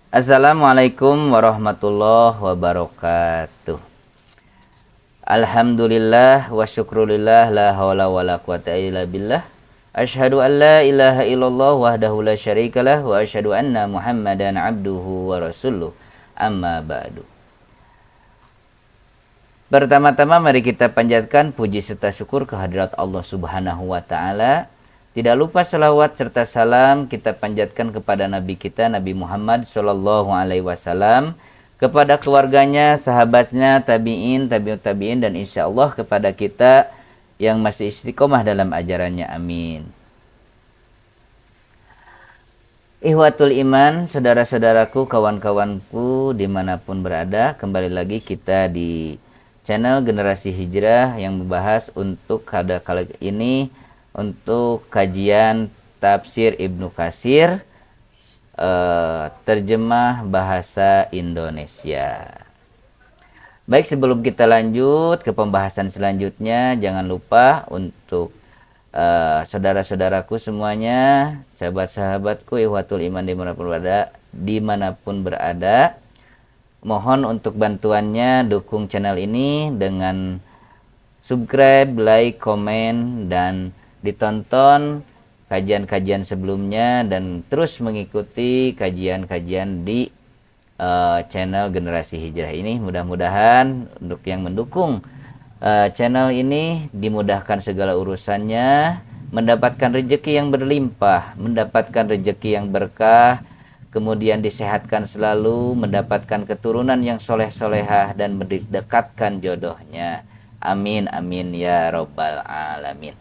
Assalamualaikum warahmatullahi wabarakatuh. Alhamdulillah wa syukrulillah la hawla wa la quwata illa billah. Asyhadu an la ilaha illallah wahdahu la syarikalah wa asyhadu anna Muhammadan abduhu wa rasuluh. Amma ba'du. Pertama-tama mari kita panjatkan puji serta syukur kehadirat Allah Subhanahu wa taala. Tidak lupa salawat serta salam kita panjatkan kepada Nabi kita Nabi Muhammad sallallahu alaihi wasallam, kepada keluarganya, sahabatnya, tabi'in, tabi'ut tabi'in, dan insya Allah kepada kita yang masih istiqomah dalam ajarannya. Amin. Ihwatul iman, saudara-saudaraku, kawan-kawanku dimanapun berada, kembali lagi kita di channel Generasi Hijrah yang membahas untuk pada kali ini untuk kajian tafsir Ibnu Katsir, terjemah bahasa Indonesia. Baik, sebelum kita lanjut ke pembahasan selanjutnya, jangan lupa untuk saudara-saudaraku semuanya, sahabat-sahabatku, ihwatul iman dimanapun berada, mohon untuk bantuannya dukung channel ini dengan subscribe, like, komen, dan ditonton kajian-kajian sebelumnya, dan terus mengikuti kajian-kajian di channel Generasi Hijrah ini. Mudah-mudahan untuk yang mendukung channel ini dimudahkan segala urusannya, mendapatkan rezeki yang berlimpah, mendapatkan rezeki yang berkah, kemudian disehatkan selalu, mendapatkan keturunan yang soleh-solehah, dan mendekatkan jodohnya. Amin amin ya robbal alamin.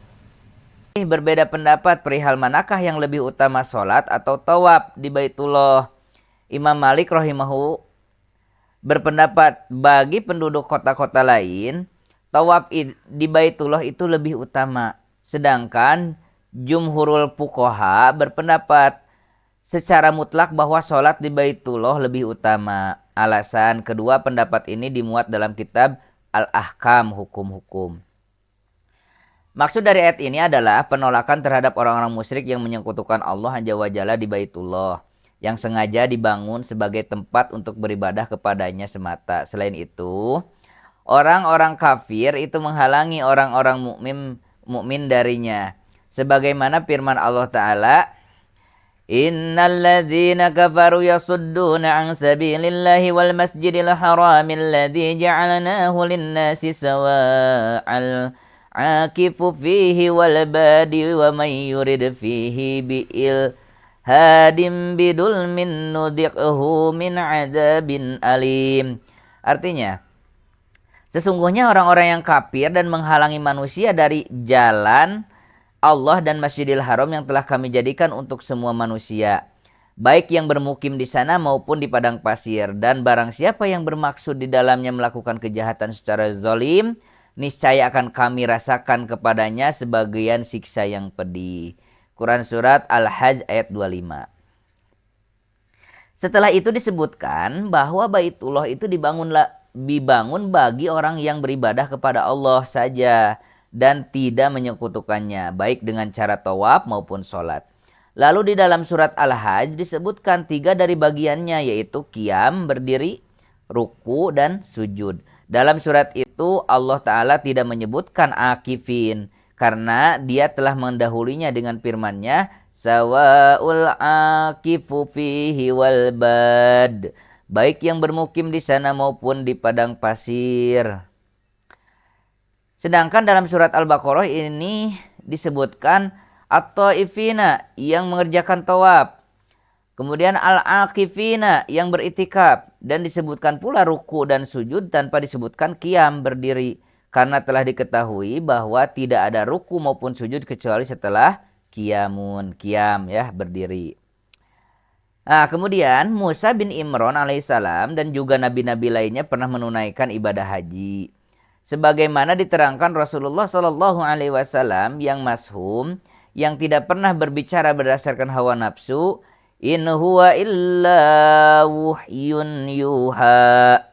Berbeda pendapat perihal manakah yang lebih utama, sholat atau tawaf di Baitullah. Imam Malik rahimahu berpendapat bagi penduduk kota-kota lain, tawaf di Baitullah itu lebih utama. Sedangkan jumhurul fuqaha berpendapat secara mutlak bahwa sholat di Baitullah lebih utama. Alasan kedua pendapat ini dimuat dalam kitab Al-Ahkam, hukum-hukum. Maksud dari ayat ini adalah penolakan terhadap orang-orang musyrik yang menyekutukan Allah Azza wa Jalla di Baitullah, yang sengaja dibangun sebagai tempat untuk beribadah kepadanya semata. Selain itu, orang-orang kafir itu menghalangi orang-orang mukmin darinya. Sebagaimana firman Allah Ta'ala, Innal ladzina kafaru yasudduna an sabilillahi wal masjidil haramil ladzi ja'alnahu lin-nasi sawa'al akifu fihi wal badi wa may yurid fihi bi'il hadim bidulmin nudhiqhu min adzabin alim. Artinya, sesungguhnya orang-orang yang kafir dan menghalangi manusia dari jalan Allah dan Masjidil Haram yang telah kami jadikan untuk semua manusia, baik yang bermukim di sana maupun di padang pasir. Dan barang siapa yang bermaksud di dalamnya melakukan kejahatan secara zalim, niscaya akan kami rasakan kepadanya sebagian siksa yang pedih. Quran Surat Al-Hajj ayat 25. Setelah itu disebutkan bahwa Baitullah itu dibangun bagi orang yang beribadah kepada Allah saja dan tidak menyekutukannya, baik dengan cara tawaf maupun sholat. Lalu di dalam surat Al-Hajj disebutkan 3 dari bagiannya, yaitu qiyam, berdiri, ruku, dan sujud. Dalam surat itu Allah Ta'ala tidak menyebutkan akifin, karena dia telah mendahulinya dengan firman-Nya, sawa'ul akifu fihi wal bad, baik yang bermukim di sana maupun di padang pasir. Sedangkan dalam surat Al-Baqarah ini disebutkan at-taifina yang mengerjakan tawaf, kemudian al-akifina yang beritikaf, dan disebutkan pula ruku dan sujud tanpa disebutkan qiyam, berdiri, karena telah diketahui bahwa tidak ada ruku maupun sujud kecuali setelah qiyam ya, berdiri. Nah, kemudian Musa bin Imran alaihissalam dan juga nabi-nabi lainnya pernah menunaikan ibadah haji. Sebagaimana diterangkan Rasulullah Shallallahu Alaihi Wasallam yang mashum, yang tidak pernah berbicara berdasarkan hawa nafsu, in huwa illa wuhyun yuha.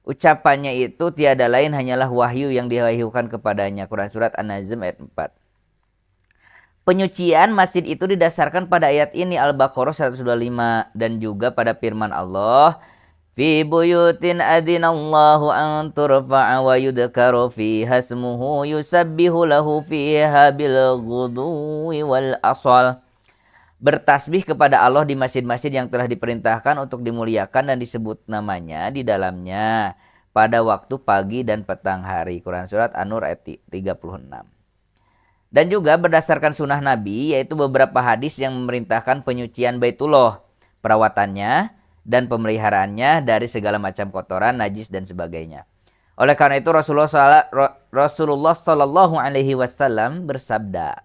Ucapannya itu tiada lain hanyalah wahyu yang diwahyukan kepadanya. Quran Surat An-Najm ayat 4. Penyucian masjid itu didasarkan pada ayat ini Al-Baqarah 125 dan juga pada firman Allah fi buyutin adinallahu an turfa'a wa yudhkaru fiha ismuhu yusabbihu lahu fiha bil ghudwi wal asal. Bertasbih kepada Allah di masjid-masjid yang telah diperintahkan untuk dimuliakan dan disebut namanya di dalamnya pada waktu pagi dan petang hari. Quran Surat An-Nur ayat 36. Dan juga berdasarkan sunnah Nabi, yaitu beberapa hadis yang memerintahkan penyucian Baitullah, perawatannya, dan pemeliharaannya dari segala macam kotoran, najis, dan sebagainya. Oleh karena itu Rasulullah Shallallahu Alaihi Wasallam bersabda,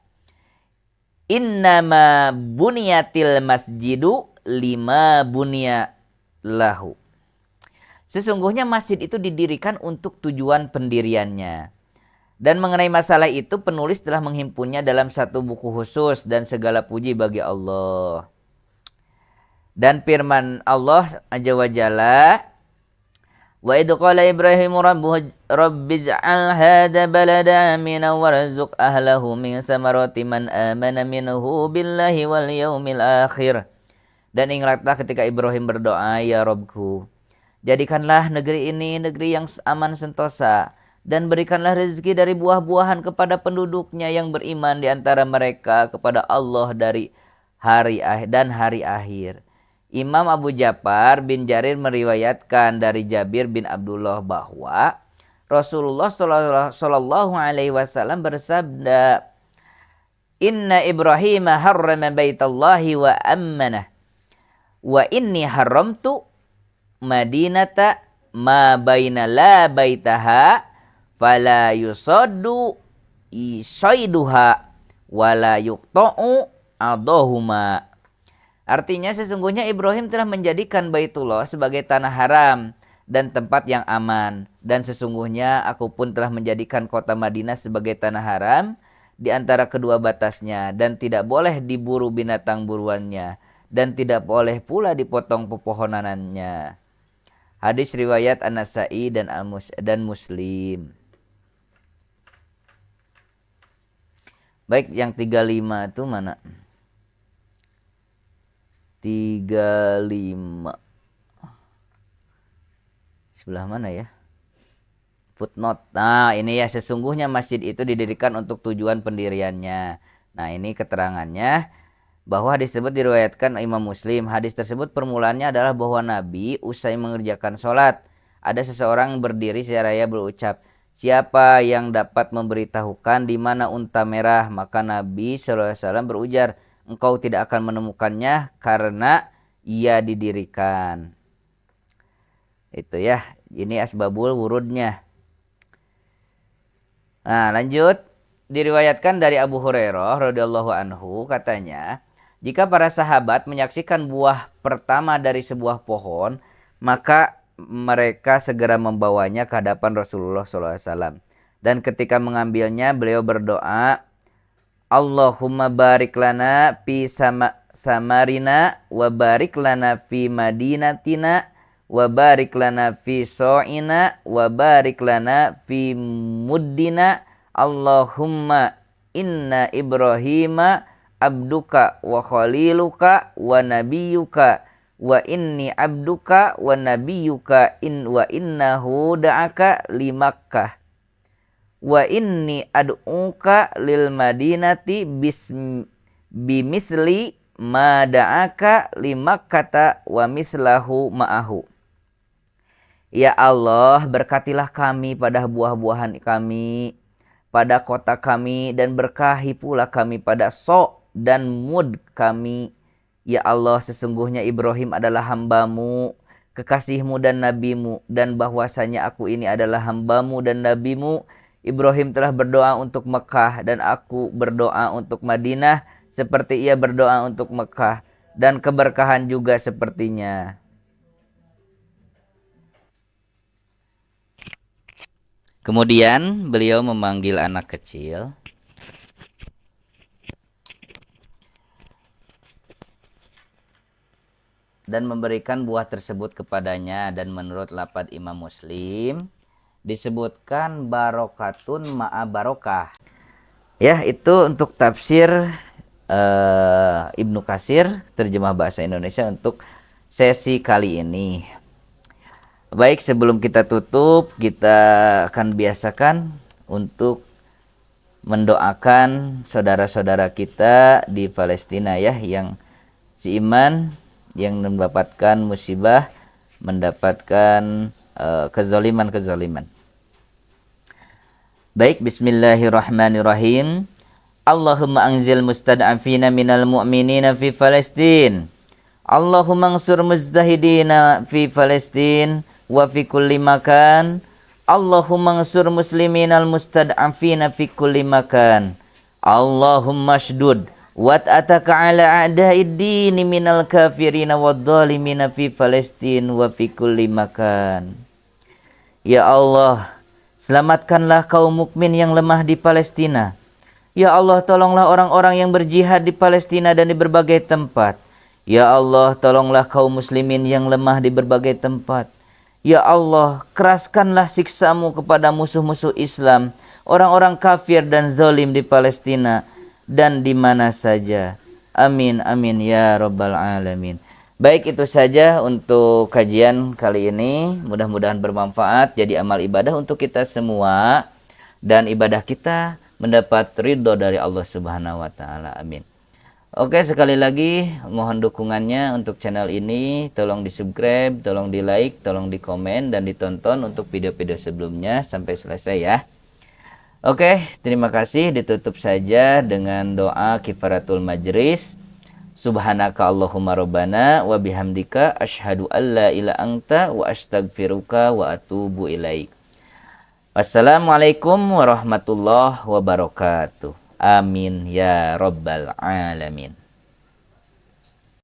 Innama buniyatil masjidu lima bunya lahu. Sesungguhnya masjid itu didirikan untuk tujuan pendiriannya. Dan mengenai masalah itu penulis telah menghimpunnya dalam satu buku khusus dan segala puji bagi Allah. Dan firman Allah Azza wa Jalla, Wa idh qala Ibrahimu Rabbij'al hadha balada amina warzuq ahlahu min samarati man amana minhu billahi wal yaumil akhir. Dan ingatlah ketika Ibrahim berdoa, Ya Rabbku, jadikanlah negeri ini negeri yang aman sentosa, dan berikanlah rezeki dari buah-buahan kepada penduduknya yang beriman di antara mereka kepada Allah dari hari akhir. Imam Abu Ja'far bin Jarir meriwayatkan dari Jabir bin Abdullah bahwa Rasulullah Shallallahu Alaihi Wasallam bersabda, Inna Ibrahim harrama baitallahi wa ammanah, wa inni haramtu madinata ma baina la baitaha fala yusaddu isaiduha wala yuqta'u adahuma. Artinya sesungguhnya Ibrahim telah menjadikan Baitullah sebagai tanah haram dan tempat yang aman, dan sesungguhnya aku pun telah menjadikan kota Madinah sebagai tanah haram di antara kedua batasnya, dan tidak boleh diburu binatang buruannya, dan tidak boleh pula dipotong pepohonannya. Hadis riwayat An-Nasa'i dan Muslim. Baik, yang 35 itu mana? 35. Sebelah mana ya? Footnote. Nah, ini ya, sesungguhnya masjid itu didirikan untuk tujuan pendiriannya. Nah, ini keterangannya bahwa hadis tersebut diriwayatkan Imam Muslim. Hadis tersebut permulaannya adalah bahwa Nabi usai mengerjakan sholat, ada seseorang berdiri seraya berucap, siapa yang dapat memberitahukan di mana unta merah? Maka Nabi SAW berujar, engkau tidak akan menemukannya karena ia didirikan. Itu ya, ini asbabul wurudnya. Nah, lanjut. Diriwayatkan dari Abu Hurairah radhiyallahu anhu, katanya, jika para sahabat menyaksikan buah pertama dari sebuah pohon, maka mereka segera membawanya ke hadapan Rasulullah SAW. Dan ketika mengambilnya, beliau berdoa, Allahumma barik lana fi samarina wa barik lana fi madinatina wa barik lana fi so'ina wa barik lana fi muddina. Allahumma inna Ibrahima abduka wa khaliluka wa nabiyuka wa inni abduka wa nabiyuka wa innahu da'aka li Makkah wa inni ad'uka lil madinati bimisli ma da'aka li Makkata wa mislahu ma'ahu. Ya Allah, berkatilah kami pada buah-buahan kami, pada kota kami, dan berkahi pula kami pada So' dan Mud kami. Ya Allah, sesungguhnya Ibrahim adalah hambamu, kekasihmu dan nabimu, dan bahwasanya aku ini adalah hambamu dan nabimu. Ibrahim telah berdoa untuk Mekah, dan aku berdoa untuk Madinah seperti ia berdoa untuk Mekah, dan keberkahan juga sepertinya. Kemudian beliau memanggil anak kecil dan memberikan buah tersebut kepadanya, dan menurut lafaz Imam Muslim disebutkan barokatun ma'a barokah. Ya, itu untuk tafsir Ibnu Katsir terjemah bahasa Indonesia untuk sesi kali ini. Baik, sebelum kita tutup, kita akan biasakan untuk mendoakan saudara-saudara kita di Palestina ya, yang seiman, yang mendapatkan musibah, mendapatkan kezaliman-kezaliman. Baik, bismillahirrahmanirrahim. Allahumma anzil mustad'afina minal mu'minina fi Palestin. Allahumma ansur mujtahidina fi Palestin wa fi kulli makan. Allahumma ansur muslimin al mustad'afina fi kulli makan. Allahumma shdud wat'ataka ala a'da'id dini minal kafirina wad dhalimina fi Palestin wa fi kulli makan. Ya Allah, selamatkanlah kaum mukmin yang lemah di Palestina. Ya Allah, tolonglah orang-orang yang berjihad di Palestina dan di berbagai tempat. Ya Allah, tolonglah kaum muslimin yang lemah di berbagai tempat. Ya Allah, keraskanlah siksamu kepada musuh-musuh Islam, orang-orang kafir dan zalim di Palestina dan di mana saja. Amin, amin, ya Rabbal Alamin. Baik, itu saja untuk kajian kali ini. Mudah-mudahan bermanfaat, jadi amal ibadah untuk kita semua. Dan ibadah kita mendapat ridho dari Allah Subhanahu wa Ta'ala. Amin. Oke, sekali lagi mohon dukungannya untuk channel ini. Tolong di subscribe, tolong di like, tolong di komen, dan ditonton untuk video-video sebelumnya sampai selesai ya. Oke, terima kasih. Ditutup saja dengan doa kifaratul majlis. Subhanaka Allahumma rabbana wa bihamdika asyhadu an la ilaha anta wa astaghfiruka wa atubu ilaik. Wassalamualaikum warahmatullahi wabarakatuh. Amin ya rabbal alamin.